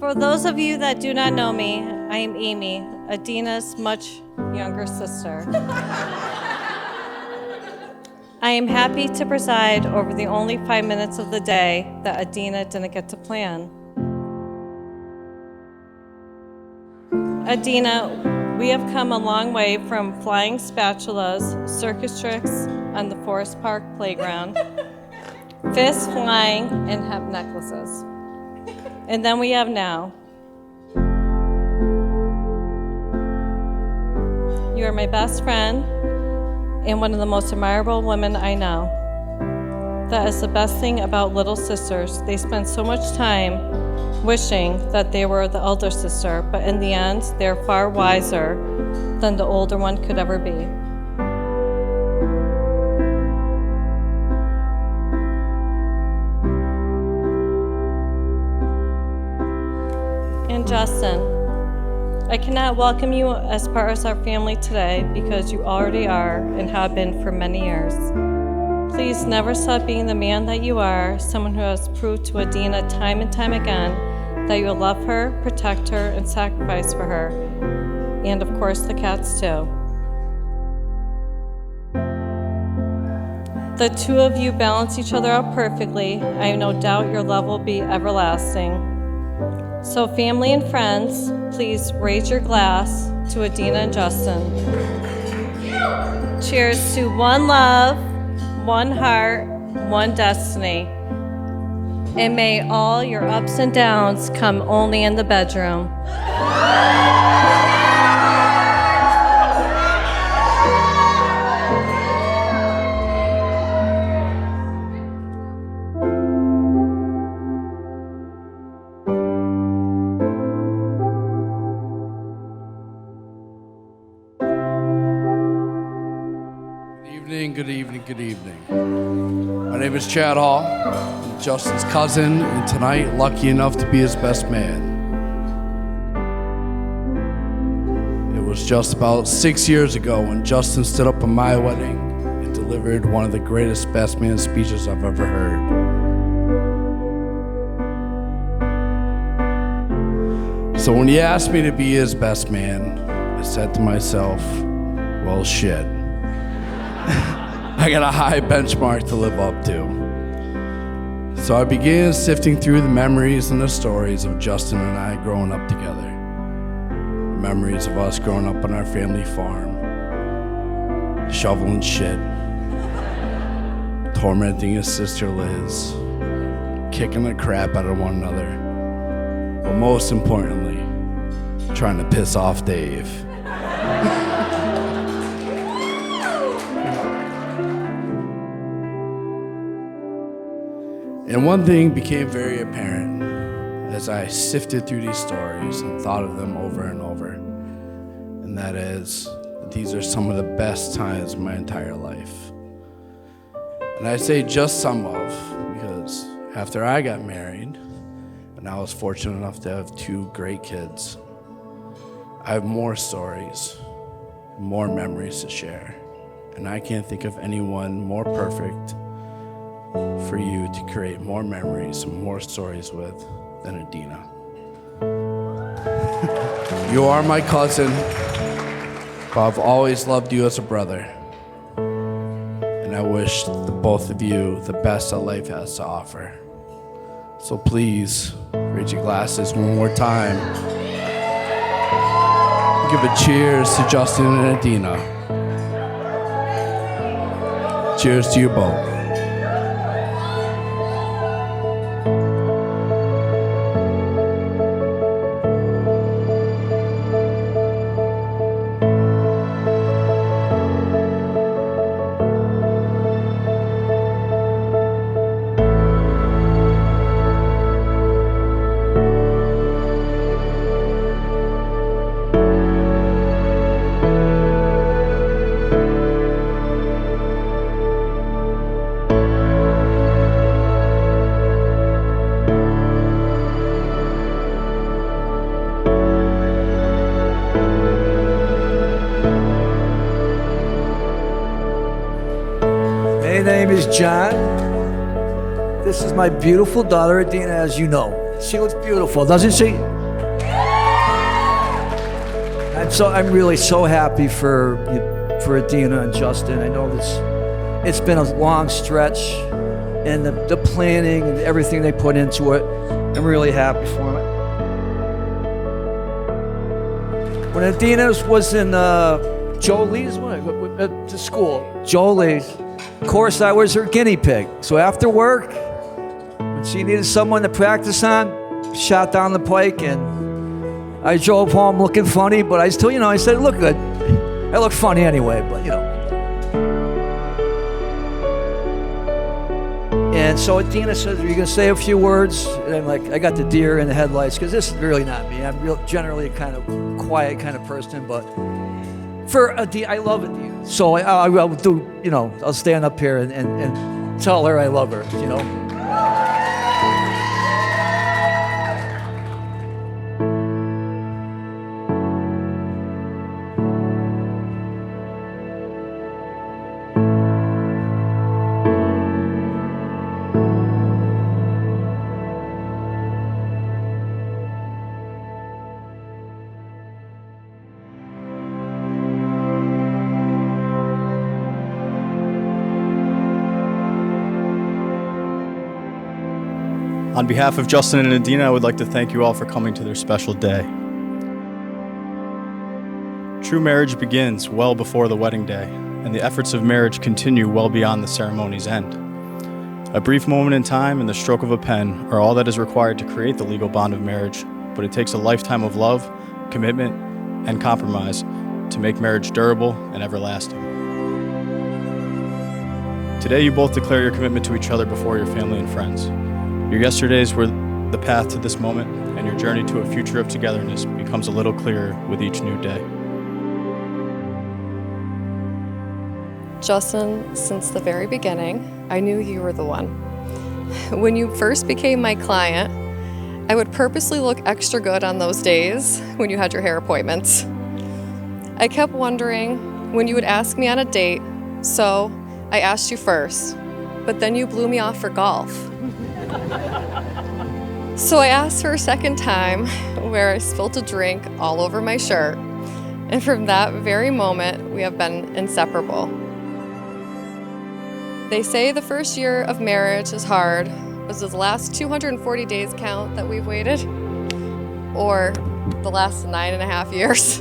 For those of you that do not know me, I am Amy, Adina's much younger sister. I am happy to preside over the only 5 minutes of the day that Adina didn't get to plan. Adina, we have come a long way from flying spatulas, circus tricks on the Forest Park playground, fists flying, and hemp necklaces. And then we have now. You are my best friend and one of the most admirable women I know. That is the best thing about little sisters. They spend so much time wishing that they were the elder sister, but in the end, they're far wiser than the older one could ever be. And Justin, I cannot welcome you as part of our family today because you already are and have been for many years. Please never stop being the man that you are, someone who has proved to Adina time and time again that you will love her, protect her, and sacrifice for her. And of course, the cats too. The two of you balance each other out perfectly. I have no doubt your love will be everlasting. So family and friends, please raise your glass to Adina and Justin. Cheers to one love, one heart, one destiny. And may all your ups and downs come only in the bedroom. Good evening. My name is Chad Hall, I'm Justin's cousin, and tonight, lucky enough to be his best man. It was just about 6 years ago when Justin stood up at my wedding and delivered one of the greatest best man speeches I've ever heard. So when he asked me to be his best man, I said to myself, well, shit. I got a high benchmark to live up to. So I began sifting through the memories and the stories of Justin and I growing up together. Memories of us growing up on our family farm, shoveling shit, tormenting his sister Liz, kicking the crap out of one another, but most importantly, trying to piss off Dave. And one thing became very apparent as I sifted through these stories and thought of them over and over, and that is that these are some of the best times of my entire life. And I say just some of, because after I got married, and I was fortunate enough to have two great kids, I have more stories, more memories to share, and I can't think of anyone more perfect for you to create more memories and more stories with than Adina. You are my cousin, but I've always loved you as a brother. And I wish the both of you the best that life has to offer. So please, raise your glasses one more time. Give a cheers to Justin and Adina. Cheers to you both. My name is John. This is my beautiful daughter, Adina, as you know. She looks beautiful, doesn't she? I'm really so happy for Adina and Justin. I know it's been a long stretch, and the planning and everything they put into it, I'm really happy for them. When Adina was in Jolie's to school, Jolie's, of course I was her guinea pig. So after work, when she needed someone to practice on, shot down the pike, and I drove home looking funny, but I still, I said, look good. I look funny anyway, but And so Adina says, are you going to say a few words? And I'm like, I got the deer in the headlights, because this is really not me. I'm generally a kind of quiet kind of person, but for Adina, I love Adina. So I'll do, I'll stand up here and tell her I love her, On behalf of Justin and Adina, I would like to thank you all for coming to their special day. True marriage begins well before the wedding day, and the efforts of marriage continue well beyond the ceremony's end. A brief moment in time and the stroke of a pen are all that is required to create the legal bond of marriage, but it takes a lifetime of love, commitment, and compromise to make marriage durable and everlasting. Today, you both declare your commitment to each other before your family and friends. Your yesterdays were the path to this moment, and your journey to a future of togetherness becomes a little clearer with each new day. Justin, since the very beginning, I knew you were the one. When you first became my client, I would purposely look extra good on those days when you had your hair appointments. I kept wondering when you would ask me on a date, so I asked you first, but then you blew me off for golf. So I asked for a second time, where I spilled a drink all over my shirt, and from that very moment, we have been inseparable. They say the first year of marriage is hard, but does the last 240 days count that we've waited? Or the last 9.5 years?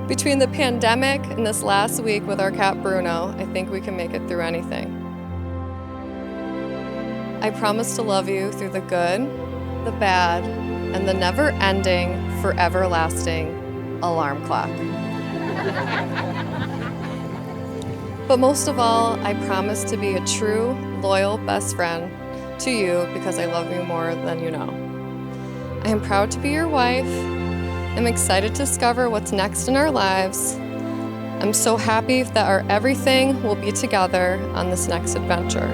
Between the pandemic and this last week with our cat Bruno, I think we can make it through anything. I promise to love you through the good, the bad, and the never-ending, forever-lasting alarm clock. But most of all, I promise to be a true, loyal best friend to you because I love you more than you know. I am proud to be your wife. I'm excited to discover what's next in our lives. I'm so happy that our everything will be together on this next adventure.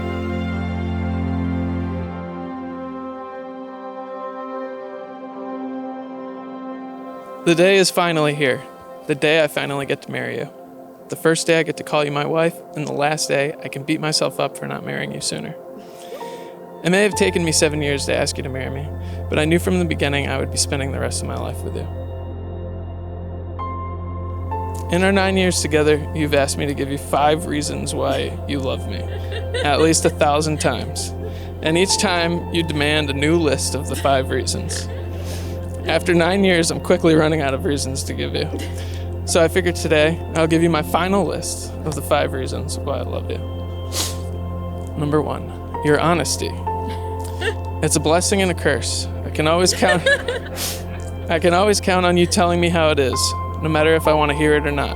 The day is finally here. The day I finally get to marry you. The first day I get to call you my wife, and the last day I can beat myself up for not marrying you sooner. It may have taken me 7 years to ask you to marry me, but I knew from the beginning I would be spending the rest of my life with you. In our 9 years together, you've asked me to give you 5 reasons why you love me, at least 1,000 times. And each time you demand a new list of the 5 reasons. After 9 years, I'm quickly running out of reasons to give you. So I figured today, I'll give you my final list of the 5 reasons why I love you. Number 1, your honesty. It's a blessing and a curse. I can always count on you telling me how it is, no matter if I want to hear it or not.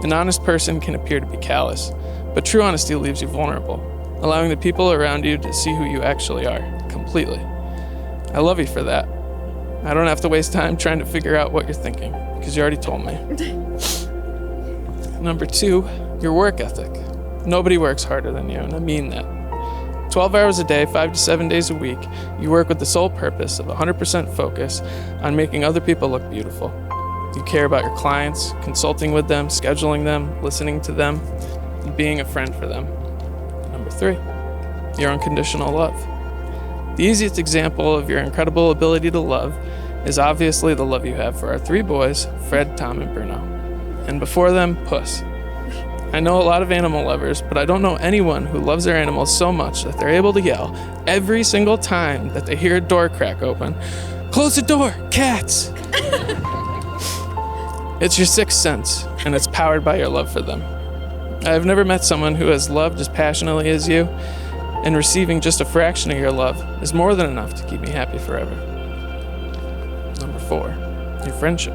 An honest person can appear to be callous, but true honesty leaves you vulnerable, allowing the people around you to see who you actually are, completely. I love you for that. I don't have to waste time trying to figure out what you're thinking, because you already told me. Number 2, your work ethic. Nobody works harder than you, and I mean that. 12 hours a day, 5 to 7 days a week, you work with the sole purpose of 100% focus on making other people look beautiful. You care about your clients, consulting with them, scheduling them, listening to them, and being a friend for them. Number 3, your unconditional love. The easiest example of your incredible ability to love is obviously the love you have for our 3 boys, Fred, Tom, and Bruno. And before them, Puss. I know a lot of animal lovers, but I don't know anyone who loves their animals so much that they're able to yell every single time that they hear a door crack open, "Close the door, cats!" It's your sixth sense, and it's powered by your love for them. I've never met someone who has loved as passionately as you, and receiving just a fraction of your love is more than enough to keep me happy forever. Number 4, your friendship.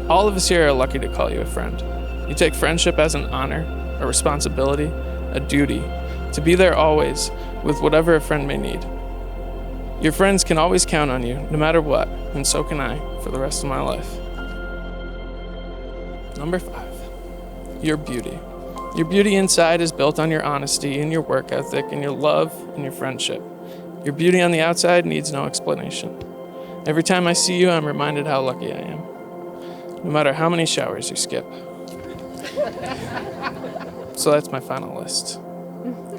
All of us here are lucky to call you a friend. You take friendship as an honor, a responsibility, a duty, to be there always with whatever a friend may need. Your friends can always count on you, no matter what, and so can I for the rest of my life. Number 5, your beauty. Your beauty inside is built on your honesty and your work ethic and your love and your friendship. Your beauty on the outside needs no explanation. Every time I see you, I'm reminded how lucky I am, no matter how many showers you skip. So that's my final list.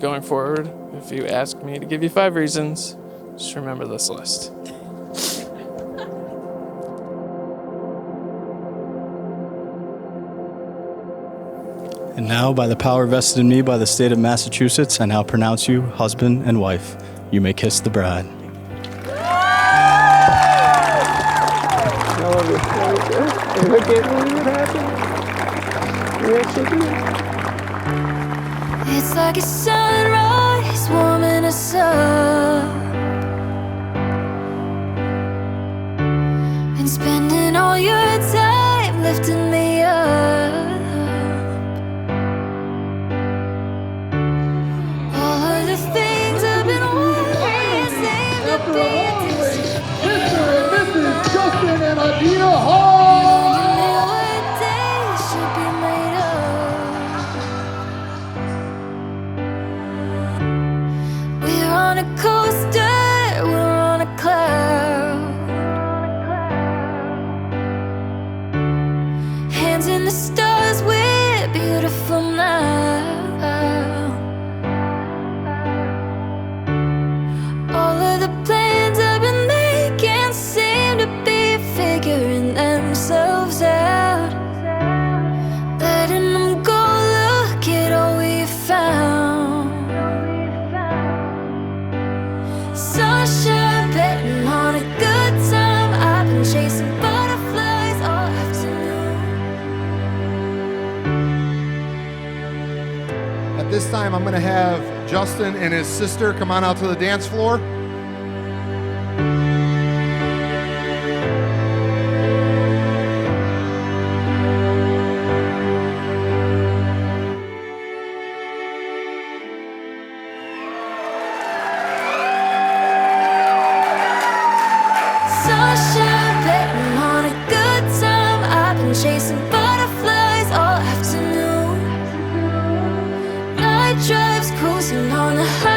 Going forward, if you ask me to give you 5 reasons, just remember this list. And now, by the power vested in me by the state of Massachusetts, I now pronounce you husband and wife. You may kiss the bride. It's like a sunrise warming us up, and spending all your time lifting me up. All of the things I've been wanting seem to be a distance. Mr. and Mrs. Justin and Adina What days should be made of. We're on a coaster, we're on a cloud. Hands in the stars, we're beautiful now. All of the plans I've been making seem to be figuring themselves out. Letting them go, look at all we found. Sunshine, betting on a good time. I've been chasing butterflies all afternoon. At this time, I'm going to have Justin and his sister come on out to the dance floor. Sunshine, betting on a good time. I've been chasing butterflies all afternoon. Night drives cruising on the highway.